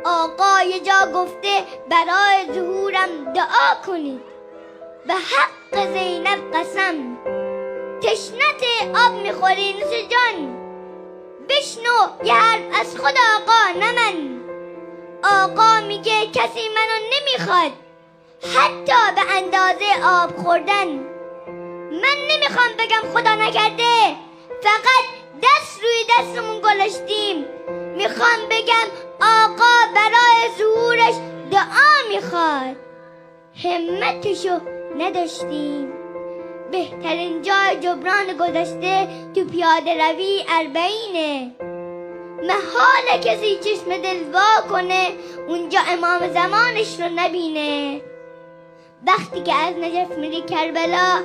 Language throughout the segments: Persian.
آقا یه جا گفته برای ظهورم دعا کنید. به حق زینب قسم تشنت آب میخوری نوش جان. بشنو یه حرف از خود آقا نه من. آقا میگه کسی منو نمیخواد حتی به اندازه آب خوردن. من نمیخوام بگم خدا نکرده فقط دست روی دستمون گذاشتیم. میخوام بگم آقا برای ظهورش دعا میخواد. همتشو نداشتیم. بهترین جای جبران گذشته تو پیاده روی 40. محاله کسی چشم دل وا کنه اونجا امام زمانش رو نبینه. وقتی که از نجف میری کربلا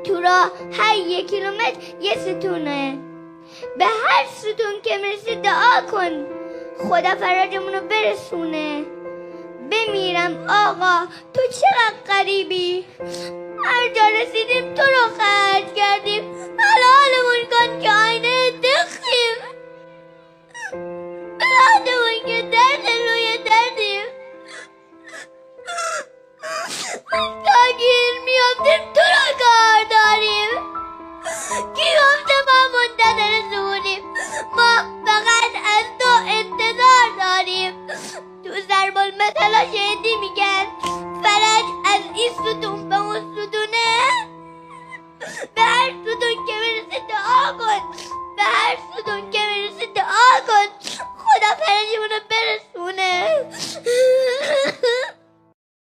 تو راه هر 1 کیلومتر یه ستونه. به هر ستون که میرسی دعا کن خدا فرجمونو برسونه. بمیرم آقا تو چقدر غریبی، هر جا رسیدیم تو رو خرج کردیم. حلالمون کن که آینه